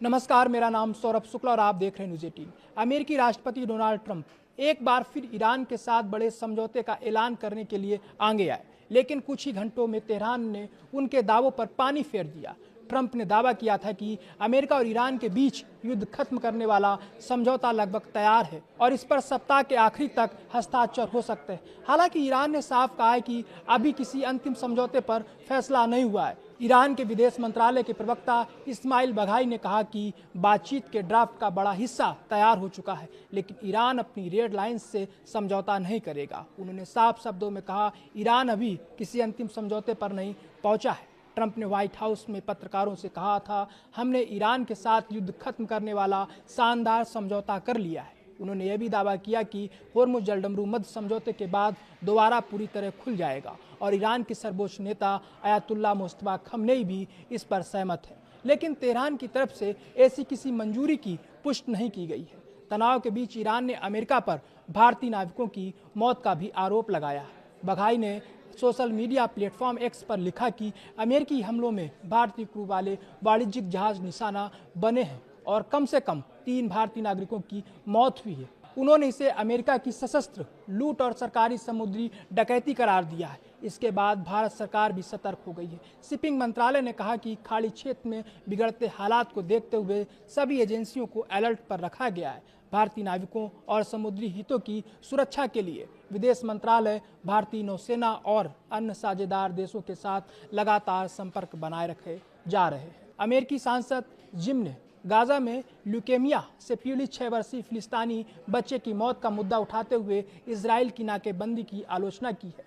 नमस्कार, मेरा नाम सौरभ शुक्ला और आप देख रहे हैं न्यूज़ 18। अमेरिकी राष्ट्रपति डोनाल्ड ट्रंप एक बार फिर ईरान के साथ बड़े समझौते का ऐलान करने के लिए आगे आए, लेकिन कुछ ही घंटों में तेहरान ने उनके दावों पर पानी फेर दिया। ट्रंप ने दावा किया था कि अमेरिका और ईरान के बीच युद्ध खत्म करने वाला समझौता लगभग तैयार है और इस पर सप्ताह के आखिरी तक हस्ताक्षर हो सकते हैं। हालांकि ईरान ने साफ कहा है कि अभी किसी अंतिम समझौते पर फैसला नहीं हुआ है। ईरान के विदेश मंत्रालय के प्रवक्ता इस्माइल बघाई ने कहा कि बातचीत के ड्राफ्ट का बड़ा हिस्सा तैयार हो चुका है, लेकिन ईरान अपनी रेड लाइंस से समझौता नहीं करेगा। उन्होंने साफ शब्दों में कहा, ईरान अभी किसी अंतिम समझौते पर नहीं पहुंचा है। ट्रंप ने व्हाइट हाउस में पत्रकारों से कहा था, हमने ईरान के साथ युद्ध खत्म करने वाला शानदार समझौता कर लिया है। उन्होंने यह भी दावा किया कि होर्मुज जलडमरू मध्य समझौते के बाद दोबारा पूरी तरह खुल जाएगा और ईरान के सर्वोच्च नेता अयातुल्लाह मुस्तफा खमनेई भी इस पर सहमत है, लेकिन तेहरान की तरफ से ऐसी किसी मंजूरी की पुष्टि नहीं की गई है। तनाव के बीच ईरान ने अमेरिका पर भारतीय नाविकों की मौत का भी आरोप लगाया है। बघाई ने सोशल मीडिया प्लेटफॉर्म एक्स पर लिखा कि अमेरिकी हमलों में भारतीय क्रू वाले वाणिज्यिक जहाज निशाना बने हैं और कम से कम 3 भारतीय नागरिकों की मौत हुई है। उन्होंने इसे अमेरिका की सशस्त्र लूट और सरकारी समुद्री डकैती करार दिया है। इसके बाद भारत सरकार भी सतर्क हो गई है। शिपिंग मंत्रालय ने कहा कि खाड़ी क्षेत्र में बिगड़ते हालात को देखते हुए सभी एजेंसियों को अलर्ट पर रखा गया है। भारतीय नाविकों और समुद्री हितों की सुरक्षा के लिए विदेश मंत्रालय भारतीय नौसेना और अन्य साझेदार देशों के साथ लगातार संपर्क बनाए रखे जा रहे हैं। अमेरिकी सांसद जिम ने गाजा में ल्यूकेमिया से पीड़ित 6 वर्षीय फिलिस्तीनी बच्चे की मौत का मुद्दा उठाते हुए इजराइल की नाकेबंदी की आलोचना की है।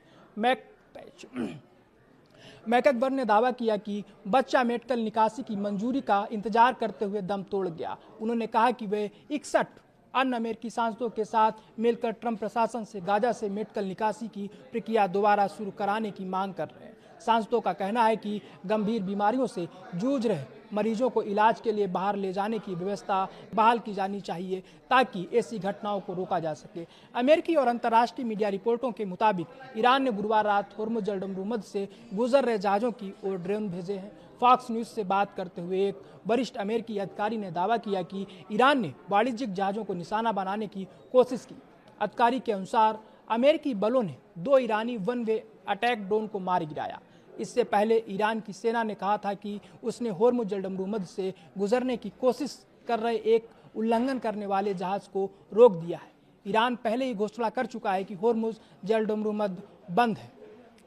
मैकबर ने दावा किया कि बच्चा मेडिकल निकासी की मंजूरी का इंतजार करते हुए दम तोड़ गया। उन्होंने कहा कि वे 61 अन्य अमेरिकी सांसदों के साथ मिलकर ट्रंप प्रशासन से गाजा से मेडिकल निकासी की प्रक्रिया दोबारा शुरू कराने की मांग कर रहे हैं। सांसदों का कहना है कि गंभीर बीमारियों से जूझ रहे मरीजों को इलाज के लिए बाहर ले जाने की व्यवस्था बहाल की जानी चाहिए ताकि ऐसी घटनाओं को रोका जा सके। अमेरिकी और अंतर्राष्ट्रीय मीडिया रिपोर्टों के मुताबिक ईरान ने गुरुवार रात होर्मुज जलडमरू मध्य से गुजर रहे जहाजों की ओर ड्रोन भेजे हैं। फॉक्स न्यूज से बात करते हुए एक वरिष्ठ अमेरिकी अधिकारी ने दावा किया कि ईरान ने वाणिज्यिक जहाजों को निशाना बनाने की कोशिश की। अधिकारी के अनुसार अमेरिकी बलों ने 2 ईरानी वन वे अटैक ड्रोन को मार गिराया। इससे पहले ईरान की सेना ने कहा था कि उसने होर्मुज जलडमरू मध्य से गुजरने की कोशिश कर रहे एक उल्लंघन करने वाले जहाज को रोक दिया है। ईरान पहले ही घोषणा कर चुका है कि होर्मुज जलडमरू मध्य बंद है।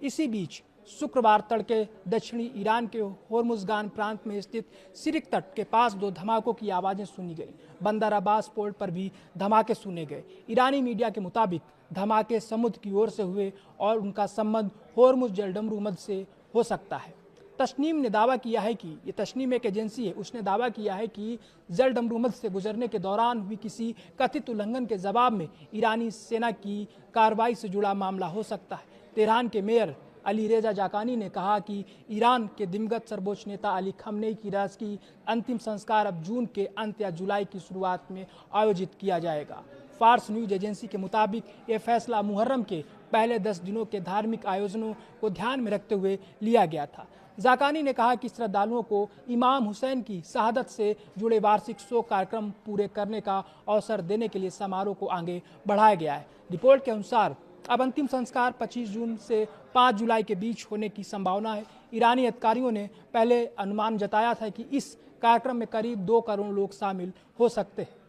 इसी बीच शुक्रवार तड़के दक्षिणी ईरान के होर्मुजगान प्रांत में स्थित सिरिक तट के पास 2 धमाकों की आवाजें सुनी गई। बंदर अब्बास पोर्ट पर भी धमाके सुने गए। ईरानी मीडिया के मुताबिक धमाके समुद्र की ओर से हुए और उनका संबंध होर्मुज जलडमरू मध्य से हो सकता है। तस्नीम ने दावा किया है कि ये तस्नीम एक एजेंसी है। उसने दावा किया है कि जलडमरू मध्य से गुजरने के दौरान हुई किसी कथित उल्लंघन के जवाब में ईरानी सेना की कार्रवाई से जुड़ा मामला हो सकता है। तेहरान के मेयर अली रेजा जाकानी ने कहा कि ईरान के दिवंगत सर्वोच्च नेता अली खमनेई की राजकीय अंतिम संस्कार अब जून के अंत या जुलाई की शुरुआत में आयोजित किया जाएगा। फार्स न्यूज एजेंसी के मुताबिक यह फैसला मुहर्रम के पहले 10 दिनों के धार्मिक आयोजनों को ध्यान में रखते हुए लिया गया था। जाकानी ने कहा कि श्रद्धालुओं को इमाम हुसैन की शहादत से जुड़े वार्षिक शोक कार्यक्रम पूरे करने का अवसर देने के लिए समारोह को आगे बढ़ाया गया है। रिपोर्ट के अनुसार अब अंतिम संस्कार 25 जून से 5 जुलाई के बीच होने की संभावना है। ईरानी अधिकारियों ने पहले अनुमान जताया था कि इस कार्यक्रम में करीब 2 करोड़ लोग शामिल हो सकते हैं।